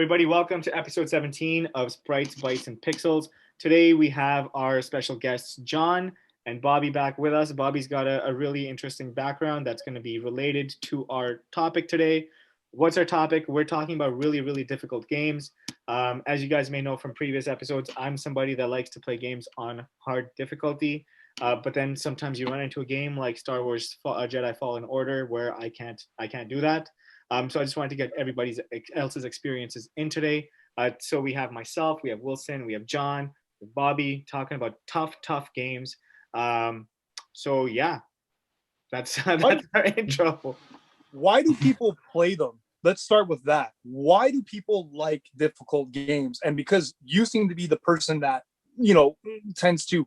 everybody. Welcome to episode 17 of Sprites, Bytes, and Pixels. Today, we have our special guests, John and Bobby, back with us. Bobby's got a really interesting background that's going to be related to our topic today. What's our topic? We're talking about really, really difficult games. As you guys may know from previous episodes, I'm somebody that likes to play games on hard difficulty. But then sometimes you run into a game like Star Wars Jedi Fallen Order where I can't do that. So I just wanted to get everybody else's experiences in today. So we have myself, we have Wilson, we have John, we have Bobby talking about tough games. So yeah, that's our intro. Why do people play them? Let's start with that. Why do people like difficult games? And because you seem to be the person that tends to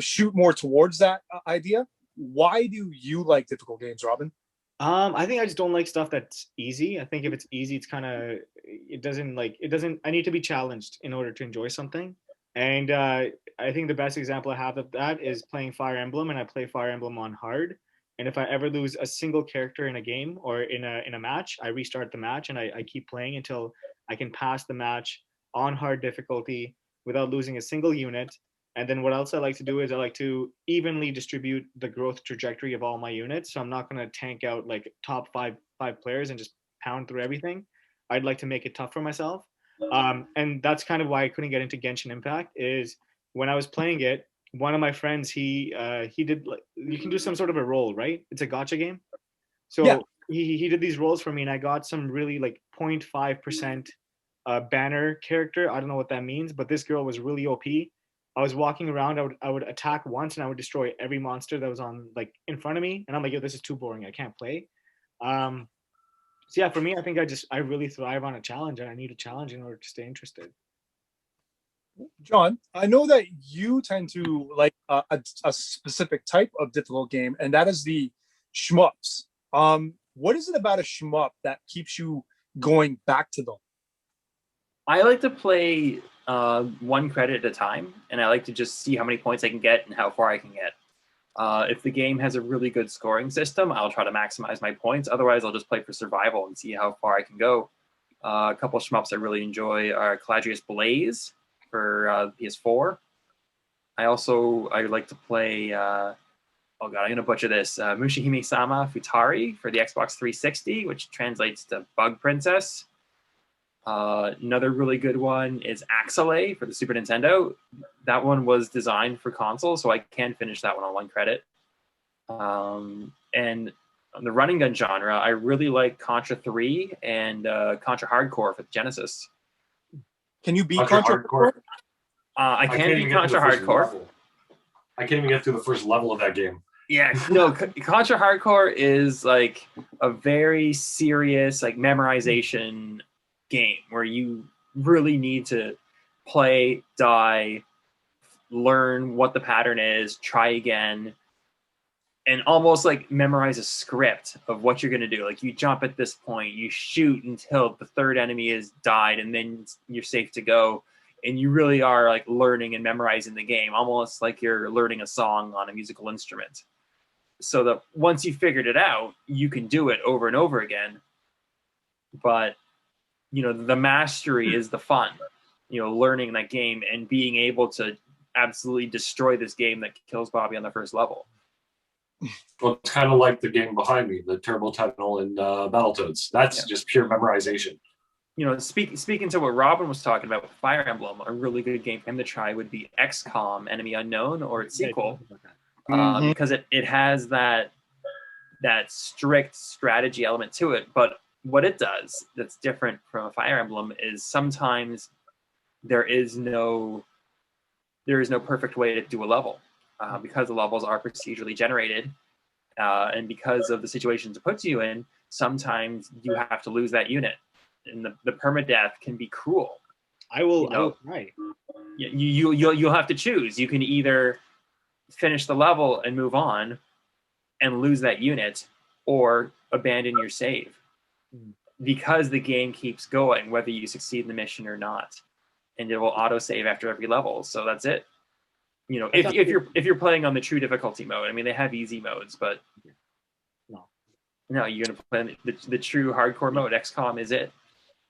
shoot more towards that idea. Why do you like difficult games, Robin? I think I just don't like stuff that's easy. I think if it's easy, it doesn't. I need to be challenged in order to enjoy something. And I think the best example I have of that is playing Fire Emblem, and I play Fire Emblem on hard. And if I ever lose a single character in a game or in a match, I restart the match and I keep playing until I can pass the match on hard difficulty without losing a single unit. And then what else I like to do is I like to evenly distribute the growth trajectory of all my units. So I'm not going to tank out like top five players and just pound through everything. I'd like to make it tough for myself. And that's kind of why I couldn't get into Genshin Impact is when I was playing it, one of my friends, he did like, you can do some sort of a role, right? It's a gacha game. So yeah. He did these roles for me and I got some really like 0.5% banner character. I don't know what that means, but this girl was really OP. I was walking around, I would attack once and I would destroy every monster that was on like in front of me. And I'm like, yo, this is too boring. I can't play. So yeah, for me, I think I really thrive on a challenge and I need a challenge in order to stay interested. John, I know that you tend to like a specific type of difficult game, and that is the shmups. What is it about a shmup that keeps you going back to them? I like to play one credit at a time, and I like to just see how many points I can get and how far I can get. If the game has a really good scoring system, I'll try to maximize my points. Otherwise, I'll just play for survival and see how far I can go. A couple of shmups I really enjoy are Caladrius Blaze for PS4. I like to play, oh god, I'm going to butcher this, Mushihime-sama Futari for the Xbox 360, which translates to Bug Princess. Another really good one is Axelay for the Super Nintendo. That one was designed for console, so I can finish that one on one credit. And on the running gun genre, I really like Contra 3 and Contra Hardcore for the Genesis. Can you beat Contra Hardcore? I can't beat Contra Hardcore. I can't even get through the first level of that game. Yeah, no, Contra Hardcore is like a very serious like memorization game where you really need to play, die, learn what the pattern is, try again, and almost like memorize a script of what you're going to do. Like you jump at this point, you shoot until the third enemy is died, and then you're safe to go. And you really are like learning and memorizing the game, almost like you're learning a song on a musical instrument. So that once you figured it out, you can do it over and over again. But the mastery is the fun, learning that game and being able to absolutely destroy this game that kills Bobby on the first level. Well, it's kind of like the game behind me, the Turbo Tunnel and Battletoads. That's just pure memorization. Speaking to what Robin was talking about with Fire Emblem, a really good game for him to try would be XCOM Enemy Unknown or its sequel, because it has that strict strategy element to it. But what it does that's different from a Fire Emblem is sometimes there is no perfect way to do a level because the levels are procedurally generated, and because of the situations it puts you in, sometimes you have to lose that unit. And the permadeath can be cruel. I will try. You'll have to choose. You can either finish the level and move on and lose that unit, or abandon your save. Because the game keeps going, whether you succeed in the mission or not, and it will auto save after every level. So that's it. If you're playing on the true difficulty mode, I mean, they have easy modes, but no, you're gonna play the true hardcore mode. XCOM is it.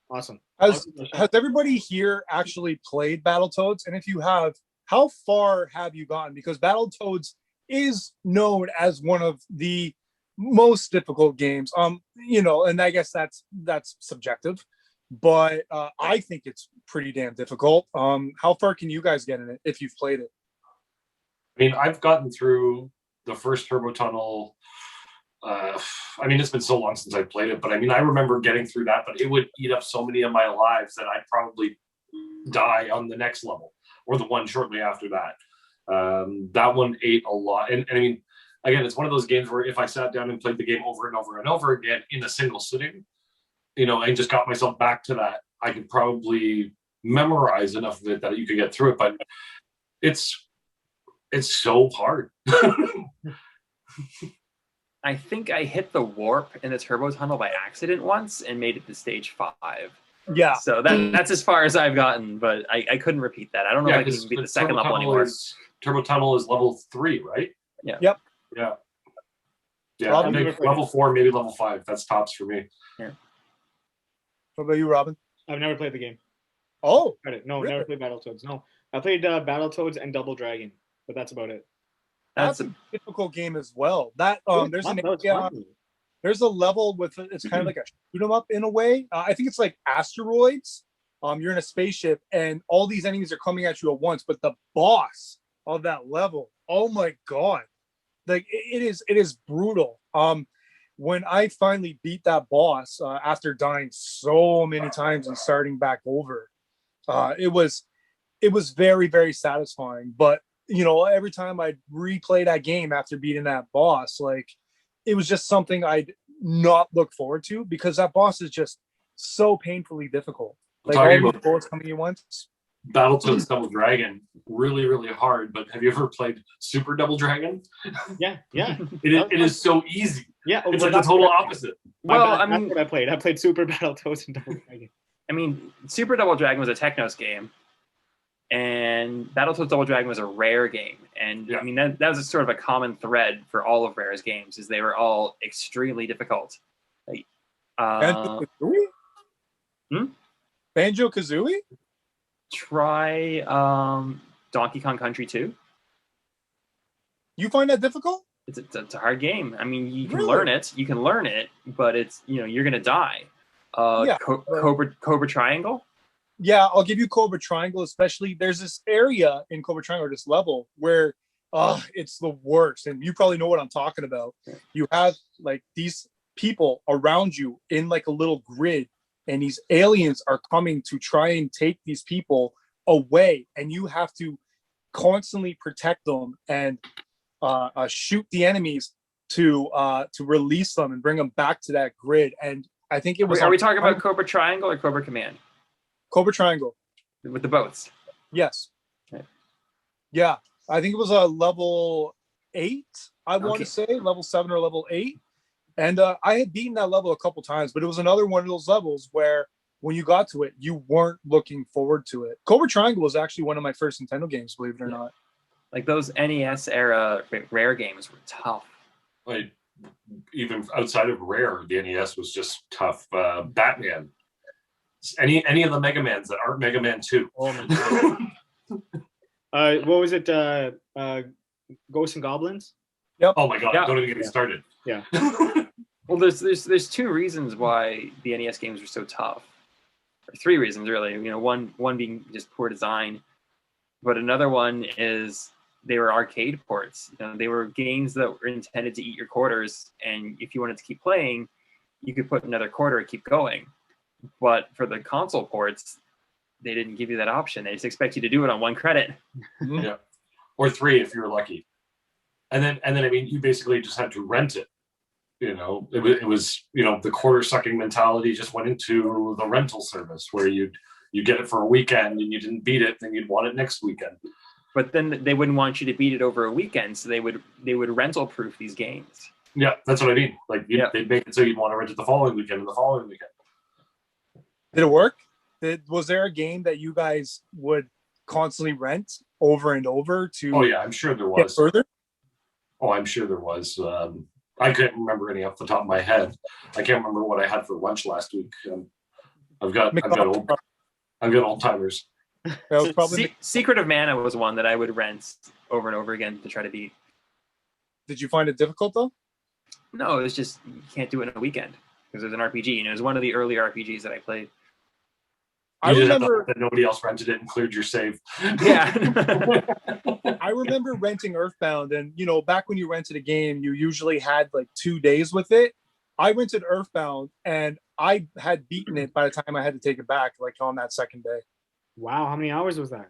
Awesome. Has everybody here actually played Battletoads? And if you have, how far have you gotten? Because Battletoads is known as one of the most difficult games. And I guess that's subjective, but I think it's pretty damn difficult. How far can you guys get in it if you've played it? I mean, I've gotten through the first Turbo Tunnel. I mean, it's been so long since I played it, but I mean, I remember getting through that, but it would eat up so many of my lives that I'd probably die on the next level or the one shortly after that. That one ate a lot. And I mean, again, it's one of those games where if I sat down and played the game over and over and over again in a single sitting, and just got myself back to that, I could probably memorize enough of it that you could get through it. But it's so hard. I think I hit the warp in the turbo tunnel by accident once and made it to stage 5. Yeah. So that's as far as I've gotten, but I couldn't repeat that. I don't know if I can beat the second level anymore. Turbo Tunnel is level 3, right? Yeah. Yep. Yeah. Yeah. I think level 4, maybe level 5. That's tops for me. Yeah. What about you, Robin? I've never played the game. Oh. No, really? never played Battletoads. No, I played Battletoads and Double Dragon, but that's about it. That's a difficult game as well. That there's a level with it's kind of like a shoot 'em up in a way. I think it's like asteroids. You're in a spaceship and all these enemies are coming at you at once, but the boss of that level, oh my god, like it is brutal. When I finally beat that boss after dying so many times and starting back over, it was very, very satisfying. But every time I'd replay that game after beating that boss, like it was just something I'd not look forward to because that boss is just so painfully difficult. Like all the bullets coming at once. Battletoads Double Dragon, really, really hard. But have you ever played Super Double Dragon? Yeah. It is so easy. Yeah, it's like the total opposite. Well, that's what I played. I played Super Battletoads and Double Dragon. I mean, Super Double Dragon was a Technos game, and Battletoads Double Dragon was a Rare game. And yeah. I mean, that was a sort of a common thread for all of Rare's games, is they were all extremely difficult. Like, Banjo-Kazooie? Try Donkey Kong Country 2. You find that difficult? It's a hard game. I mean, you can learn it. You can learn it, but it's you're gonna die. Cobra Triangle. Yeah, I'll give you Cobra Triangle. Especially there's this area in Cobra Triangle, this level where it's the worst, and you probably know what I'm talking about. You have like these people around you in like a little grid, and these aliens are coming to try and take these people away, and you have to constantly protect them and shoot the enemies to release them and bring them back to that grid. And I think it was. Are we talking about Cobra Triangle or Cobra Command? Cobra Triangle with the boats. Yes. Okay. Yeah, I think it was a level 8. I want to say level 7 or level 8. And I had beaten that level a couple times, but it was another one of those levels where when you got to it, you weren't looking forward to it. Cobra Triangle was actually one of my first Nintendo games, believe it or not. Like those NES era Rare games were tough. Like even outside of Rare, the NES was just tough. Batman, any of the Mega Mans that aren't Mega Man 2. Oh my god. What was it? Ghosts and Goblins. Yep. Oh my god! Yeah. Don't even get me started. Yeah. Well, there's 2 reasons why the NES games were so tough. Or 3 reasons really. One being just poor design, but another one is they were arcade ports. They were games that were intended to eat your quarters, and if you wanted to keep playing, you could put another quarter and keep going. But for the console ports, they didn't give you that option. They just expect you to do it on 1 credit. Yeah, or 3 if you're lucky. And then I mean, you basically just had to rent it. It was the quarter sucking mentality just went into the rental service where you get it for a weekend and you didn't beat it, then you'd want it next weekend. But then they wouldn't want you to beat it over a weekend, so they would rental proof these games. Yeah, that's what I mean. Like they'd make it so you'd want to rent it the following weekend and the following weekend. Did it work? Was there a game that you guys would constantly rent over and over to? Oh yeah, I'm sure there was. Further? Oh, I'm sure there was. I couldn't remember any off the top of my head. I can't remember what I had for lunch last week. I've got old timers. That was probably. Secret of Mana was one that I would rent over and over again to try to beat. Did you find it difficult though? No, it was just you can't do it in a weekend because it was an RPG, and it was one of the early RPGs that I played. I remember that nobody else rented it and cleared your save. Yeah. I remember renting Earthbound, and back when you rented a game, you usually had like 2 days with it. I rented Earthbound, and I had beaten it by the time I had to take it back, like on that second day. Wow, how many hours was that?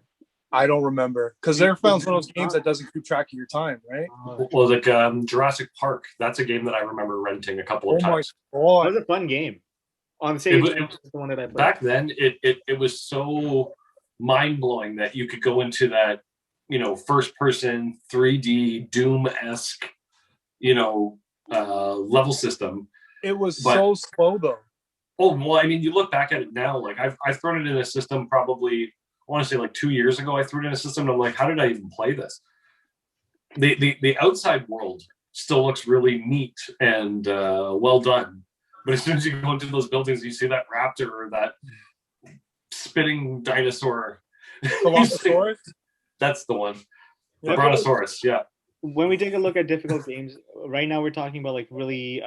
I don't remember, because Earthbound's one of those games that doesn't keep track of your time, right? Well, like Jurassic Park, that's a game that I remember renting a couple of times. My God. That was a fun game. On the same the one that I played. Back then, it was so mind blowing that you could go into that, first person 3D Doom-esque, level system. It was so slow though. Oh well, I mean, you look back at it now. Like I've thrown it in a system probably, I want to say like 2 years ago. I threw it in a system, and I'm like, how did I even play this? The outside world still looks really neat and well done. But as soon as you go into those buildings, you see that raptor or that spitting dinosaur. Brontosaurus? That's the one. The Yeah, Brontosaurus, yeah. When we take a look at difficult games, right now we're talking about like really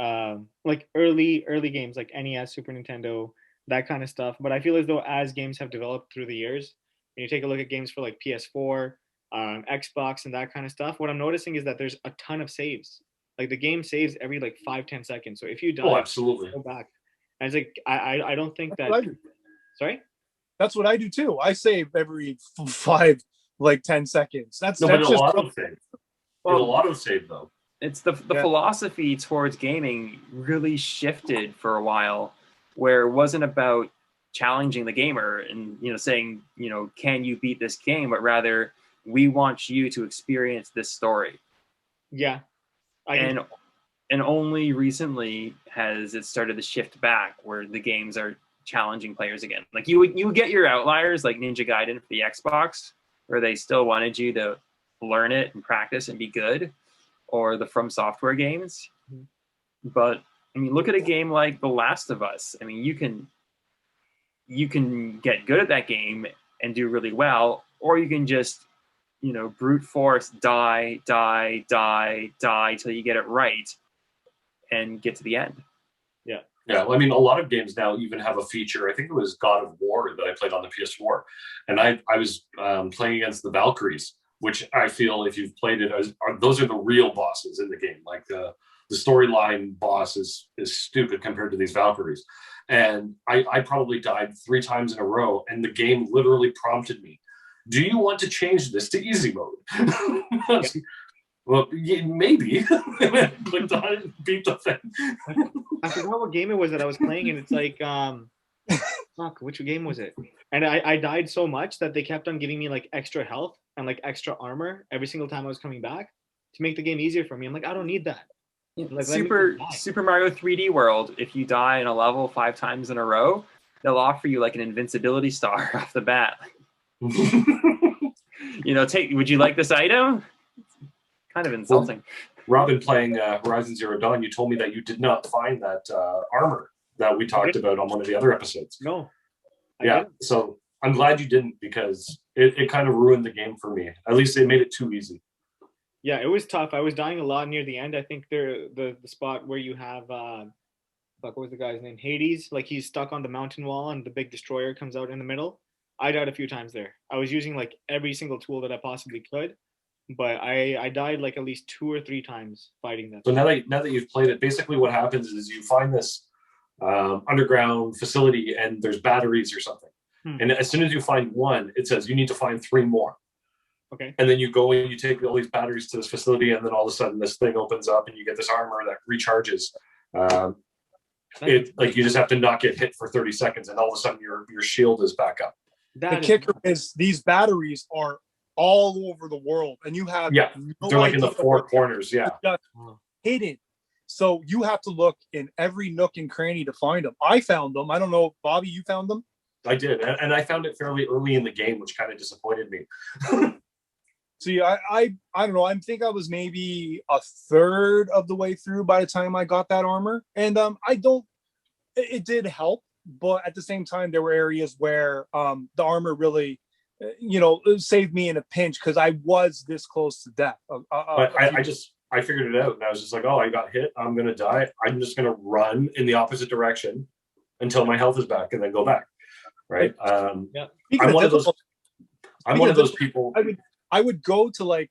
like early games like NES, Super Nintendo, that kind of stuff. But I feel as though as games have developed through the years, when you take a look at games for like PS4, Xbox, and that kind of stuff, what I'm noticing is that there's a ton of saves. Like the game saves every like 5-10 seconds. So if you die, absolutely, go back. And it's like I don't think that. Sorry. That's what I do too. I save every 10 seconds. That's but just a autosave. It'll autosave though. It's the philosophy towards gaming really shifted for a while, where it wasn't about challenging the gamer and saying can you beat this game, but rather we want you to experience this story. Yeah. And only recently has it started to shift back where the games are challenging players again. Like you would get your outliers like Ninja Gaiden for the Xbox, where they still wanted you to learn it and practice and be good, or the From Software games. But I mean, look at a game like The Last of Us. I mean, you can get good at that game and do really well, or you can just brute force die till you get it right and get to the end. Yeah, well, I mean, a lot of games now even have a feature. I think it was God of War that I played on the PS4, and I was playing against the Valkyries, which I feel if you've played it, those are the real bosses in the game. Like the storyline boss is stupid compared to these Valkyries, and I probably died 3 times in a row, and the game literally prompted me, "Do you want to change this to easy mode?" Yeah. Well, yeah, maybe. Clicked on it, beat the thing. I forgot what game it was that I was playing, and it's like, fuck, which game was it? And I died so much that they kept on giving me like extra health and like extra armor every single time I was coming back to make the game easier for me. I'm like, I don't need that. Like, Super Mario 3D World, if you die in a level 5 times in a row, they'll offer you like an invincibility star off the bat. Would you like this item? Kind of insulting. Well, Robin, playing Horizon Zero Dawn, you told me that you did not find that armor that we talked about on one of the other episodes. No. Yeah, so I'm glad you didn't, because it kind of ruined the game for me. At least they made it too easy. Yeah, it was tough. I was dying a lot near the end. I think the spot where you have what was the guy's name? Hades. Like he's stuck on the mountain wall and the big destroyer comes out in the middle. I died a few times there. I was using like every single tool that I possibly could, but I died like at least 2 or 3 times fighting that. So now that you've played it, basically what happens is you find this underground facility and there's batteries or something. And as soon as you find one, it says you need to find 3 more. Okay. And then you go and you take all these batteries to this facility, and then all of a sudden this thing opens up and you get this armor that recharges. Like you just have to not get hit for 30 seconds, and all of a sudden your shield is back up. The kicker is these batteries are all over the world, and you have they're like in the 4 corners, hidden. So you have to look in every nook and cranny to find them. I found them. I don't know, Bobby, you found them? I did, and I found it fairly early in the game, which kind of disappointed me. See, I don't know. I think I was maybe a third of the way through by the time I got that armor, and it did help. but at the same time, there were areas where the armor really, saved me in a pinch because I was this close to death. But I figured it out, and I was just like, oh, I got hit. I'm gonna die. I'm just gonna run in the opposite direction until my health is back, and then go back. Right. Yeah. I'm one of those. I'm one of those people. I would go to like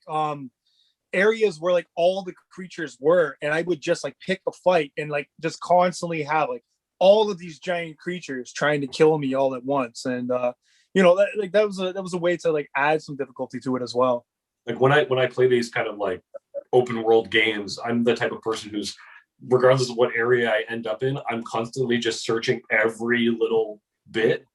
areas where like all the creatures were, and I would just like pick a fight and like just constantly have like all of these giant creatures trying to kill me all at once. And that was a way to like add some difficulty to it as well. Like when I play these kind of like open world games, I'm the type of person who's, regardless of what area I end up in, I'm constantly just searching every little bit.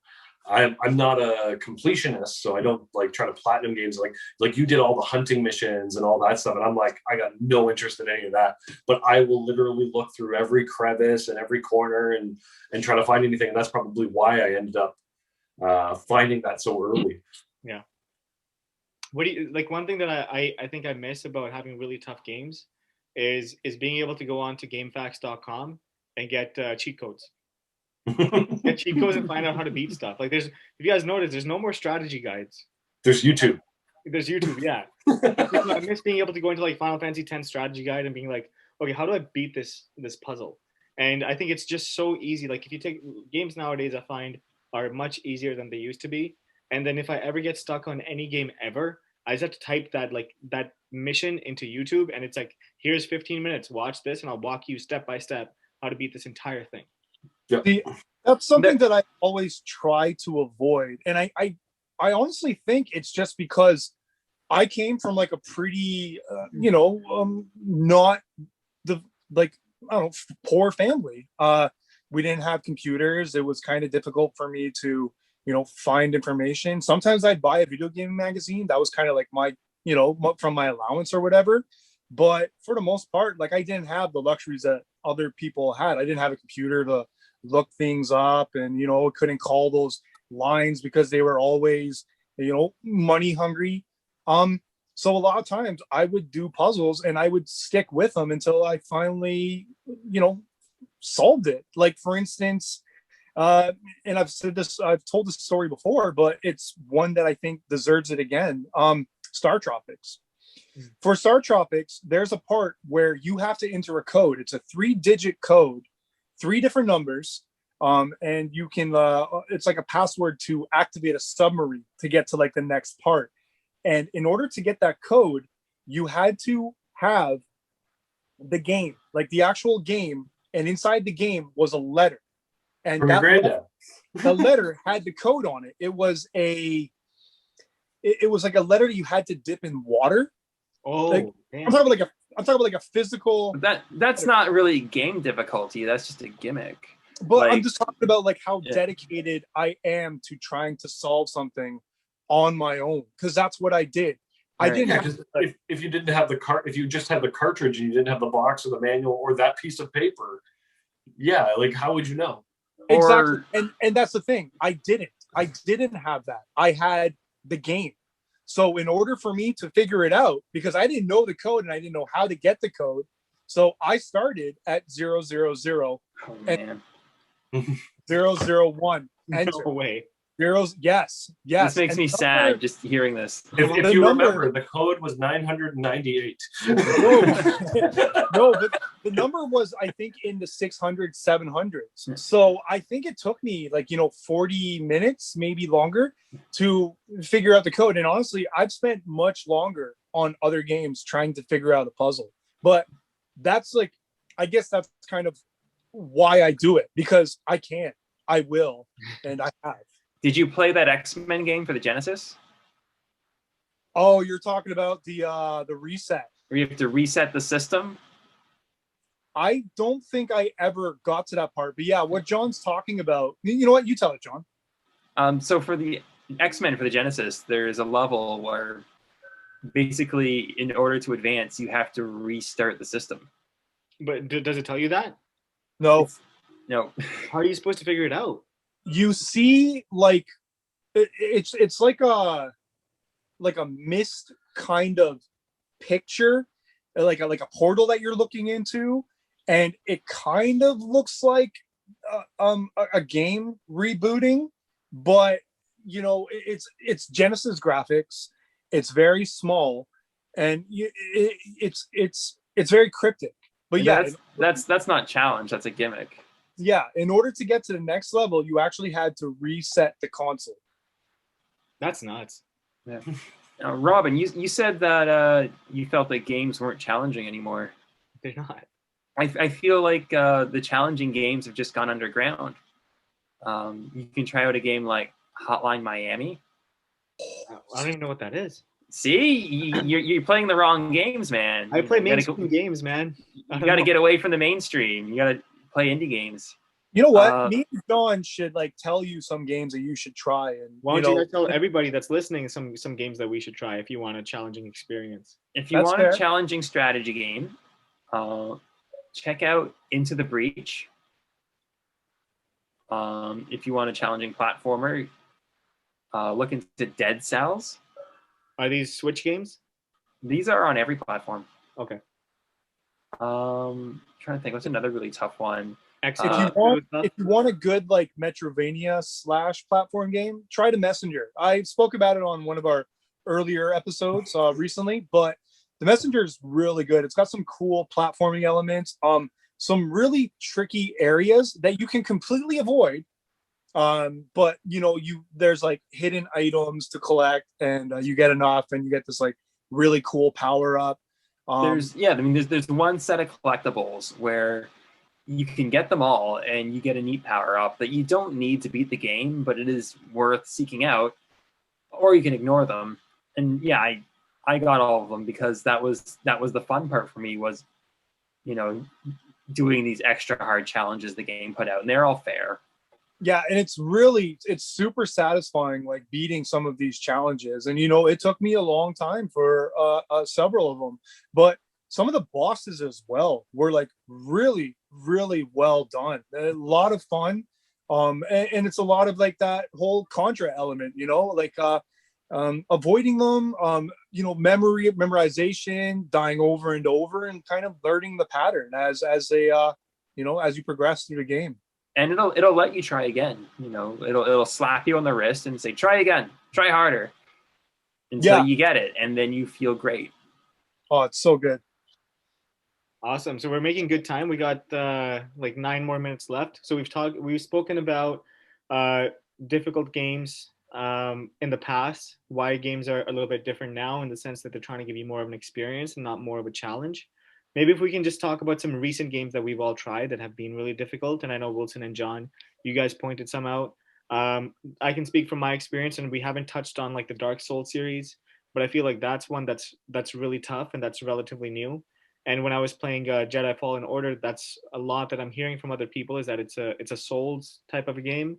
I'm not a completionist, so I don't like try to platinum games like you did all the hunting missions and all that stuff. And I'm like, I got no interest in any of that. But I will literally look through every crevice and every corner and try to find anything. And that's probably why I ended up finding that so early. Yeah. What do you like? One thing that I think I miss about having really tough games is being able to go on to GameFAQs.com and get cheat codes. Get cheat codes and find out how to beat stuff. Like if you guys notice, there's no more strategy guides. There's YouTube. Yeah. I miss being able to go into like Final Fantasy X strategy guide and being like, okay, how do I beat this puzzle? And I think it's just so easy. Like if you take games nowadays, I find are much easier than they used to be. And then if I ever get stuck on any game ever, I just have to type that mission into YouTube, and it's like, here's 15 minutes, watch this, and I'll walk you step by step how to beat this entire thing. Yeah. That's something that I always try to avoid. And I honestly think it's just because I came from like a pretty, not the, like, I don't know, poor family. We didn't have computers. It was kind of difficult for me to, find information. Sometimes I'd buy a video game magazine. That was kind of like my, from my allowance or whatever. But for the most part, like I didn't have the luxuries that other people had. I didn't have a computer to look things up, and couldn't call those lines because they were always money hungry. So a lot of times I would do puzzles and I would stick with them until I finally solved it. Like for instance, and I've told this story before, but it's one that I think deserves it again. Star Tropics. For Star Tropics, there's a part where you have to enter a code. It's a 3-digit code, 3 different numbers, and you can it's like a password to activate a submarine to get to like the next part. And in order to get that code, you had to have the game, like the actual game, and inside the game was a letter, and the letter had the code on it. It was like a letter you had to dip in water. Oh, like, I'm talking about like a physical. That's not really game difficulty. That's just a gimmick. But I'm just talking about like how dedicated I am to trying to solve something on my own, because that's what I did. Right. I didn't. If you didn't have if you just had the cartridge and you didn't have the box or the manual or that piece of paper, like how would you know? Exactly. And that's the thing. I didn't have that. I had the game. So in order for me to figure it out, because I didn't know the code and I didn't know how to get the code, so I started at 000 and 001. No way. Zeros, yes. This makes me sad just hearing this. If you remember, the code was 998. No, but the number was, I think, in the 600s, 700s. So I think it took me 40 minutes, maybe longer, to figure out the code. And honestly, I've spent much longer on other games trying to figure out a puzzle. But that's I guess that's kind of why I do it, because I can, I will, and I have. Did you play that X-Men game for the Genesis? Oh, you're talking about the reset. Where you have to reset the system? I don't think I ever got to that part. But yeah, what John's talking about, you know what? You tell it, John. So for the X-Men for the Genesis, there's a level where basically in order to advance, you have to restart the system. But does it tell you that? No. No. How are you supposed to figure it out? You see, it's like a mist kind of picture, like a portal that you're looking into, and it kind of looks like a game rebooting, but you know, it's Genesis graphics. It's very small, and it's very cryptic. But And yeah, that's not challenge. That's a gimmick. yeah, in order to get to the next level, you actually had to reset the console. That's nuts. Yeah. Robin, you said that you felt that games weren't challenging anymore. They're not. I feel like the challenging games have just gone underground. You can try out a game like Hotline Miami. I don't even know what that is. See, you're playing the wrong games, man. I play You gotta mainstream games, man. You got to get away from the mainstream. You got to play indie games. You know what? Me and John should like tell you some games that you should try. And why don't you guys tell everybody that's listening some games that we should try if you want a challenging experience? If you want a challenging strategy game, check out Into the Breach. If you want a challenging platformer, look into Dead Cells. Are these Switch games? These are on every platform. Okay. Trying to think, what's another really tough one? If you want a good like Metrovania / platform game, try The Messenger. I spoke about it on one of our earlier episodes recently, but The Messenger is really good. It's got some cool platforming elements, some really tricky areas that you can completely avoid. But you know, there's like hidden items to collect, and you get enough, and you get this like really cool power up. There's one set of collectibles where you can get them all and you get a neat power up that you don't need to beat the game, but it is worth seeking out, or you can ignore them. And yeah, I got all of them because that was the fun part for me, was, you know, doing these extra hard challenges the game put out, and they're all fair. Yeah, and it's super satisfying, like beating some of these challenges. And you know, it took me a long time for several of them, but some of the bosses as well were like really, really well done. A lot of fun, and it's a lot of like that whole Contra element, you know, like avoiding them, you know, memorization, dying over and over, and kind of learning the pattern as they you know, as you progress through the game. And it'll let you try again. You know, it'll slap you on the wrist and say, try again, try harder, until you get it, and then you feel great. Oh, it's so good. Awesome. So we're making good time. We got like 9 more minutes left. So we've spoken about difficult games in the past, why games are a little bit different now, in the sense that they're trying to give you more of an experience and not more of a challenge. Maybe if we can just talk about some recent games that we've all tried that have been really difficult. And I know Wilson and John, you guys pointed some out. I can speak from my experience, and we haven't touched on like the Dark Souls series, but I feel like that's one that's really tough and that's relatively new. And when I was playing Jedi Fallen Order, that's a lot that I'm hearing from other people, is that it's a Souls type of a game.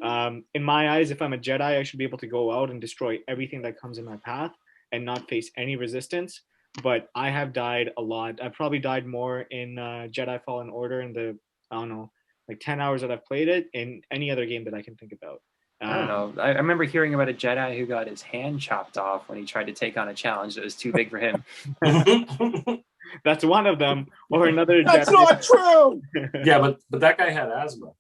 In my eyes, if I'm a Jedi, I should be able to go out and destroy everything that comes in my path and not face any resistance. But I have died a lot. I've probably died more in Jedi Fallen Order in the, I don't know, like 10 hours that I've played it, in any other game that I can think about. I don't know. I remember hearing about a Jedi who got his hand chopped off when he tried to take on a challenge that was too big for him. That's one of them. Or another That's Jedi. not true. Yeah, but that guy had asthma.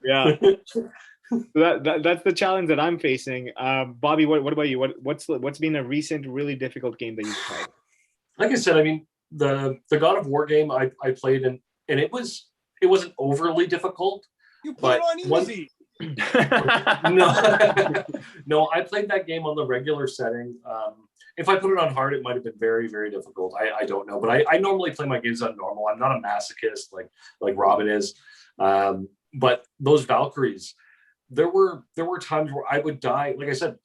Yeah. That's the challenge that I'm facing. Bobby, what about you? What's been a recent really difficult game that you've played? Like I said, I mean, the God of War game I played, and it wasn't overly difficult. You played on easy. No, I played that game on the regular setting. If I put it on hard, it might have been very, very difficult. I don't know, but I normally play my games on normal. I'm not a masochist like Robin is. But those Valkyries, there were times where I would die, like I said,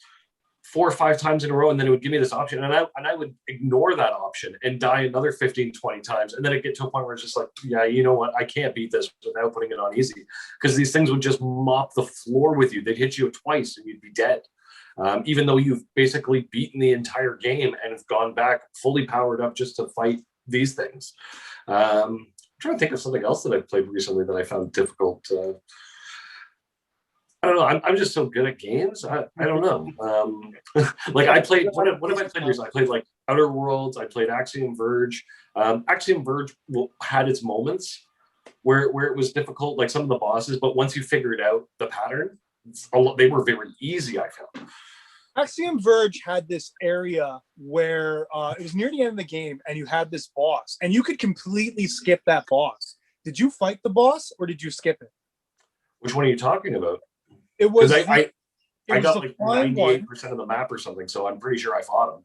4 or 5 times in a row, and then it would give me this option, and I would ignore that option and die another 15, 20 times, and then it get to a point where it's just like, yeah, you know what, I can't beat this without putting it on easy, because these things would just mop the floor with you. They'd hit you twice and you'd be dead, even though you've basically beaten the entire game and have gone back fully powered up just to fight these things. I'm trying to think of something else that I've played recently that I found difficult. I don't know. I'm just so good at games. I don't know. Like I played. What have I played recently? I played like Outer Worlds. I played Axiom Verge. Axiom Verge had its moments where it was difficult, like some of the bosses, but once you figured out the pattern, they were very easy, I found. Axiom Verge had this area where it was near the end of the game, and you had this boss, and you could completely skip that boss. Did you fight the boss, or did you skip it? Which one are you talking about? It was I got the like flying 98% one. of the map or something, so I'm pretty sure I fought him.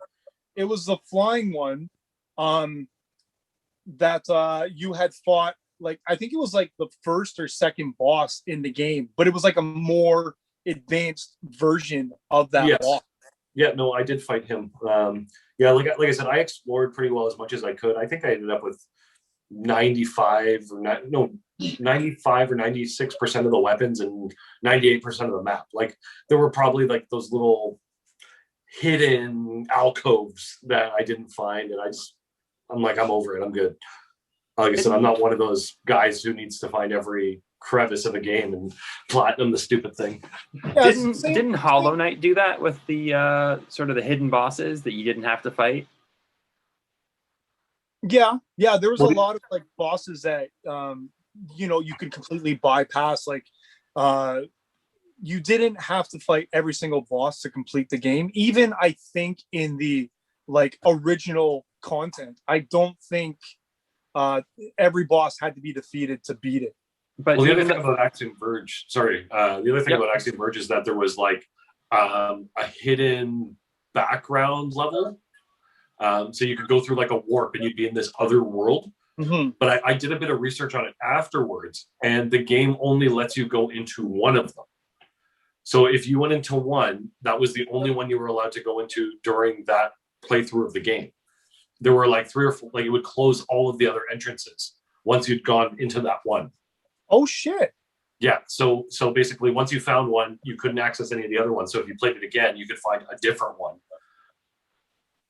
It was the flying one that you had fought. Like, I think it was like the first or second boss in the game, but it was like a more advanced version of that boss. Yeah, no, I did fight him. Yeah, like I said, I explored pretty well as much as I could. I think I ended up with 95 or 96% of the weapons and 98% of the map. Like, there were probably like those little hidden alcoves that I didn't find, and I'm like, I'm over it. I'm good. Like I said, I'm not one of those guys who needs to find every crevice of a game and platinum the stupid thing. Yeah, didn't Hollow Knight do that with the sort of the hidden bosses that you didn't have to fight? Yeah, there was a lot of like bosses that you could completely bypass. Like, you didn't have to fight every single boss to complete the game. Even I think in the like original content, I don't think every boss had to be defeated to beat it. But the other thing about Axiom Verge, about Axiom Verge is that there was like a hidden background level. So you could go through like a warp and you'd be in this other world. Mm-hmm. But I did a bit of research on it afterwards, and the game only lets you go into one of them. So if you went into one, that was the only one you were allowed to go into during that playthrough of the game. There were like 3 or 4, like it would close all of the other entrances once you'd gone into that one. Oh shit. Yeah. So basically once you found one, you couldn't access any of the other ones. So if you played it again, you could find a different one.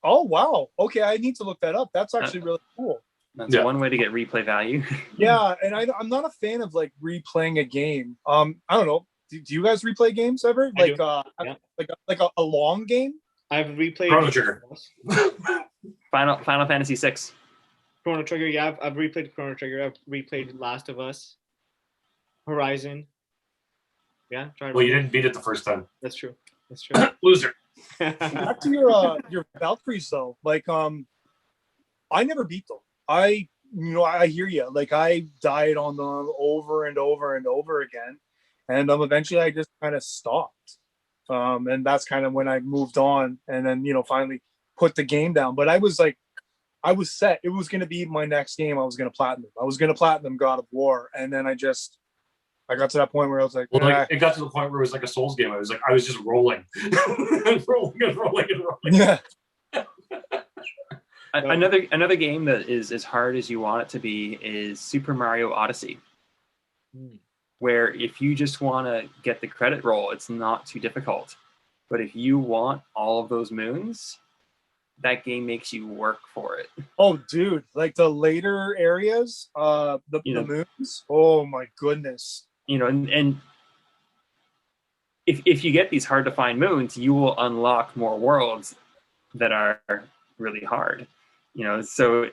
Oh wow. Okay, I need to look that up. That's actually really cool. That's one way to get replay value. Yeah, and I'm not a fan of like replaying a game. I don't know. Do you guys replay games ever? Like like a long game? I've replayed Chrono Trigger. Final Fantasy VI. Chrono Trigger, yeah, I've replayed Chrono Trigger. I've replayed Last of Us, Horizon. Yeah, well, you didn't beat it the first time. That's true. Loser. Back to your Valkyries though. Like, I never beat them. I hear you. Like, I died on them over and over and over again, and eventually I just kind of stopped. And that's kind of when I moved on, and then finally put the game down. But I was set. It was going to be my next game. I was going to platinum. I was going to platinum God of War, and then I got to that point where I was like, it got to the point where it was like a Souls game. I was just rolling, and rolling and rolling and rolling. Yeah. Another game that is as hard as you want it to be is Super Mario Odyssey, where if you just want to get the credit roll, it's not too difficult. But if you want all of those moons, that game makes you work for it. Oh, dude, like the later areas, the moons. Oh my goodness. And if you get these hard to find moons, you will unlock more worlds that are really hard. So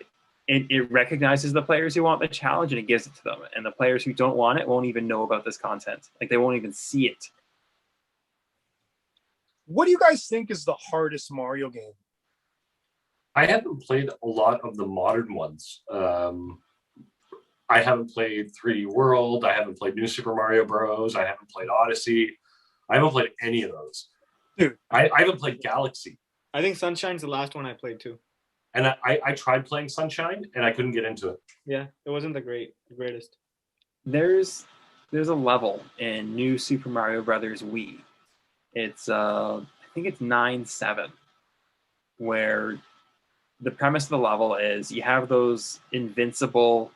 it recognizes the players who want the challenge and it gives it to them. And the players who don't want it won't even know about this content. Like, they won't even see it. What do you guys think is the hardest Mario game? I haven't played a lot of the modern ones. I haven't played 3D World. I haven't played New Super Mario Bros. I haven't played Odyssey. I haven't played any of those. Dude, I haven't played Galaxy. I think Sunshine's the last one I played too. And I tried playing Sunshine and I couldn't get into it. Yeah, it wasn't the greatest. There's a level in New Super Mario Brothers Wii. It's I think it's 9-7, where the premise of the level is you have those invincible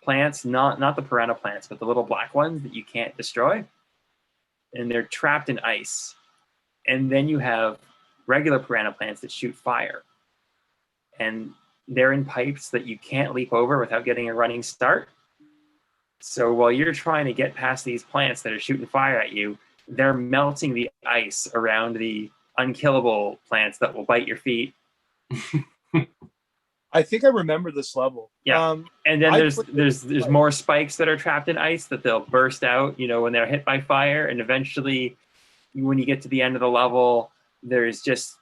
plants, not the piranha plants, but the little black ones that you can't destroy, and they're trapped in ice. And then you have regular piranha plants that shoot fire, and they're in pipes that you can't leap over without getting a running start. So while you're trying to get past these plants that are shooting fire at you, they're melting the ice around the unkillable plants that will bite your feet I think I remember this level. Yeah. And then I there's more spikes that are trapped in ice that they'll burst out, when they're hit by fire, and eventually when you get to the end of the level, there's just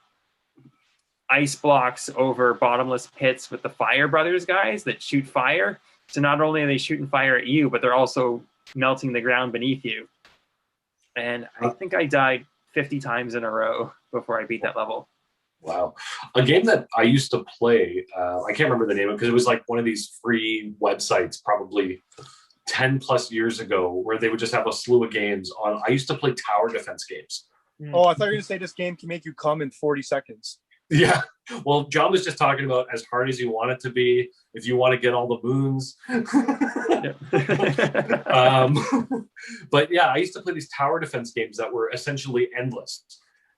ice blocks over bottomless pits with the Fire Brothers guys that shoot fire. So not only are they shooting fire at you, but they're also melting the ground beneath you. And I think I died 50 times in a row before I beat that level. Wow. A game that I used to play, I can't remember the name of it because it was like one of these free websites probably 10 plus years ago where they would just have a slew of games on. I used to play tower defense games. Oh, I thought you were going to say this game can make you come in 40 seconds. Yeah. Well, John was just talking about as hard as you want it to be, if you want to get all the moons. But yeah, I used to play these tower defense games that were essentially endless.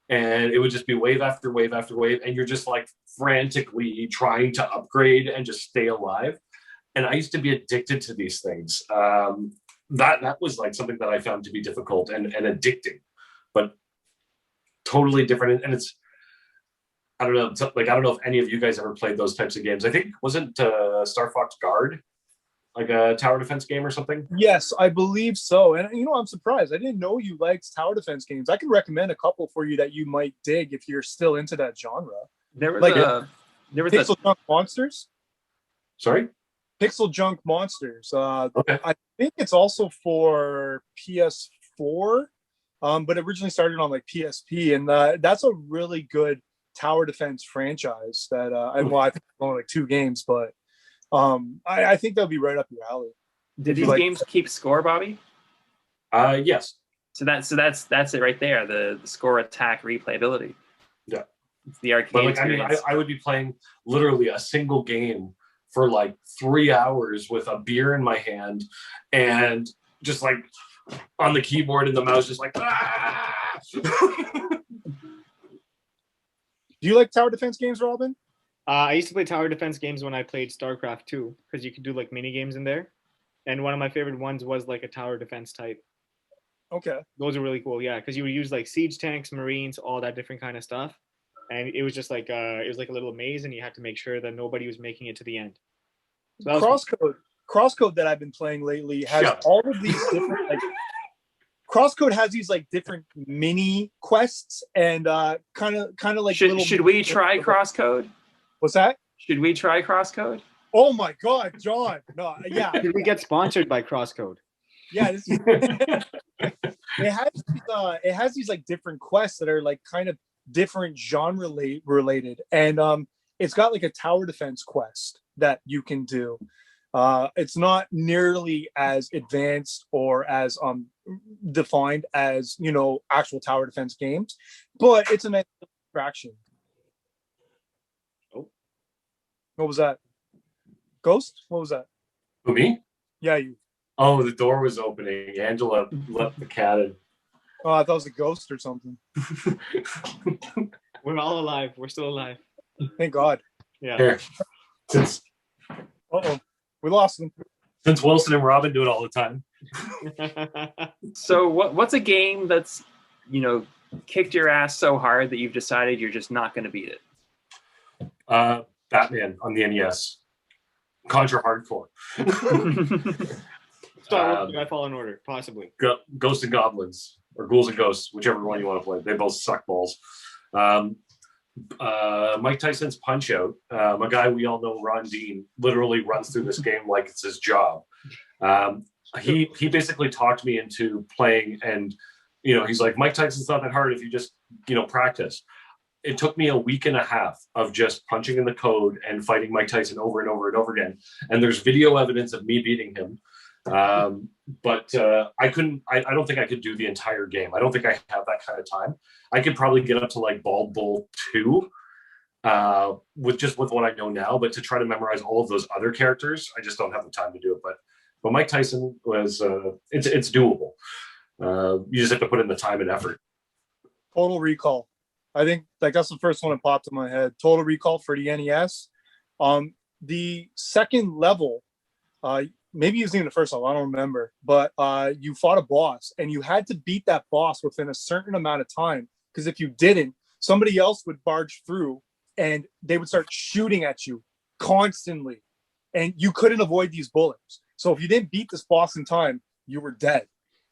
And it would just be wave after wave after wave. And you're just like frantically trying to upgrade and just stay alive. And I used to be addicted to these things. That was like something that I found to be difficult and addicting, but totally different. And it's, I don't know if any of you guys ever played those types of games. I think, wasn't Star Fox Guard like a tower defense game or something? Yes, I believe so. And I'm surprised. I didn't know you liked tower defense games. I can recommend a couple for you that you might dig if you're still into that genre. There was Pixel Junk Monsters. Sorry? Pixel Junk Monsters. Okay. I think it's also for PS4, but originally started on like PSP, and that's a really good tower defense franchise that I think only like 2 games, but I think that'll be right up your alley. Did these games keep score, Bobby? Yes. So that's it right there. The score, attack, replayability. Yeah. It's the arcade. But I would be playing literally a single game for like 3 hours with a beer in my hand and just like on the keyboard and the mouse just like ah! Do you like tower defense games, Robin? I used to play tower defense games when I played StarCraft 2 because you could do like mini games in there. And one of my favorite ones was like a tower defense type. Okay. Those are really cool, yeah, because you would use like siege tanks, marines, all that different kind of stuff. And it was just like it was like a little maze, and you had to make sure that nobody was making it to the end. So Crosscode that I've been playing lately has all of these different like Crosscode has these like different mini quests and kind of like should we try Crosscode? What's that? Should we try Crosscode? Oh my God, John! No, yeah. Should we get sponsored by Crosscode? Yeah, it has these like different quests that are like kind of different genre related, and it's got like a tower defense quest that you can do. It's not nearly as advanced or as defined as actual tower defense games, but it's a nice distraction. Oh, what was that? Ghost? What was that? Who, me? Yeah, you. Oh, the door was opening. Angela let the cat in. Oh, I thought it was a ghost or something. We're all alive. We're still alive. Thank God. Yeah. Here. We lost them. Since Wilson and Robin do it all the time. So what's a game that's kicked your ass so hard that you've decided you're just not going to beat it? Batman on the NES. Contra Hardcore. Star Wars Jedi Fallen Order, possibly. Ghosts and Goblins, or Ghouls and Ghosts, whichever one you want to play. They both suck balls. Mike Tyson's Punch-Out, a guy we all know, Ron Dean, literally runs through this game like it's his job. He basically talked me into playing, and he's like, Mike Tyson's not that hard if you just practice. It took me a week and a half of just punching in the code and fighting Mike Tyson over and over and over again. And there's video evidence of me beating him. But I couldn't, I don't think I could do the entire game. I don't think I have that kind of time. I could probably get up to like Bald Bull 2 with what I know now, but to try to memorize all of those other characters, I just don't have the time to do it. But Mike Tyson was, it's doable. You just have to put in the time and effort. Total Recall. I think like that's the first one that popped in my head. Total Recall for the NES. The second level, maybe it was even the first level, I don't remember, but you fought a boss and you had to beat that boss within a certain amount of time, because if you didn't, somebody else would barge through and they would start shooting at you constantly, and you couldn't avoid these bullets. So if you didn't beat this boss in time, you were dead.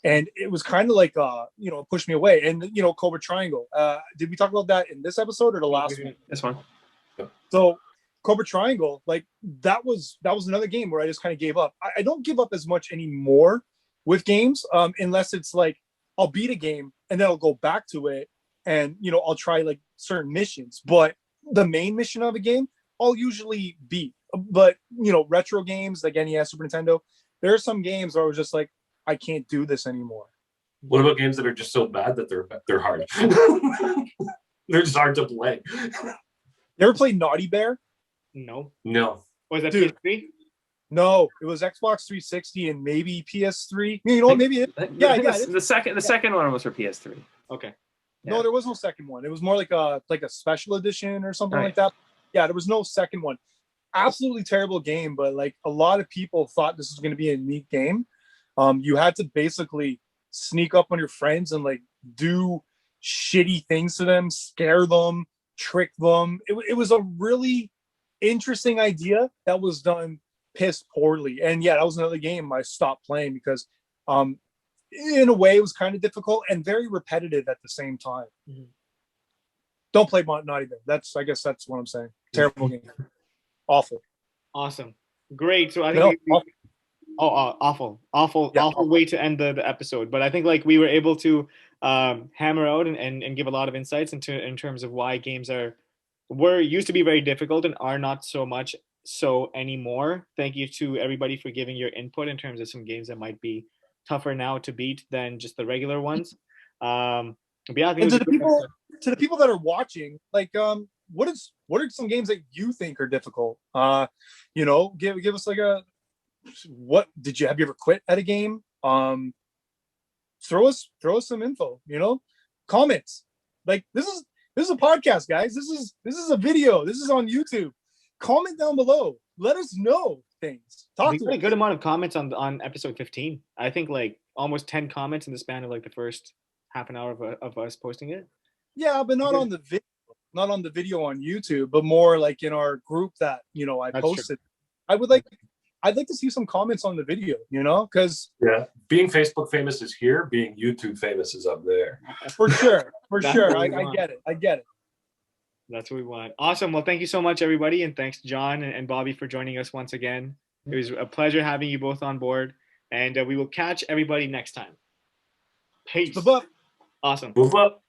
And it was kind of like pushed me away. And Cobra Triangle. Did we talk about that in this episode or the last one? This one. So Cobra Triangle, like that was another game where I just kind of gave up. I don't give up as much anymore with games, unless it's like I'll beat a game and then I'll go back to it and I'll try like certain missions. But the main mission of a game, I'll usually beat. But retro games like NES, Super Nintendo, there are some games where I was just like, I can't do this anymore. What about games that are just so bad that they're hard? They're just hard to play. You ever played Naughty Bear? No. Was that Dude. PS3? No, it was Xbox 360 and maybe PS3. Maybe it. Yeah, The second one was for PS3. Okay. No, there was no second one. It was more like a special edition or something Right. like that. Yeah, there was no second one. Absolutely terrible game, but like a lot of people thought this was going to be a neat game. You had to basically sneak up on your friends and like do shitty things to them, scare them, trick them. It was a really interesting idea that was done piss poorly. And yeah, that was another game I stopped playing because in a way it was kind of difficult and very repetitive at the same time. Mm-hmm. Don't play Naughty Bear. I guess that's what I'm saying. Terrible game. Awful. Awesome. Great. So I think awful way to end the episode. But I think like we were able to hammer out and give a lot of insights in terms of why games were used to be very difficult and are not so much so anymore. Thank you to everybody for giving your input in terms of some games that might be tougher now to beat than just the regular ones. But yeah, I think and to the people that are watching, like what are some games that you think are difficult? Give us like have you ever quit at a game? Throw us some info, comments. Like this is a podcast, guys. This is a video. This is on YouTube. Comment down below. Let us know things. We got a good amount of comments on episode 15. I think like almost 10 comments in the span of like the first half an hour of us posting it. Yeah, but not on the video. Not on the video on YouTube, but more like in our group that I That's posted. true. I'd like to see some comments on the video, because being Facebook famous is here, being YouTube famous is up there. For sure. That's Sure. what I we want. get it. That's what we want. Awesome. Well, thank you so much, everybody. And thanks, John and Bobby, for joining us once again. It was a pleasure having you both on board. And we will catch everybody next time. Peace. Bye-bye. Awesome. Move up.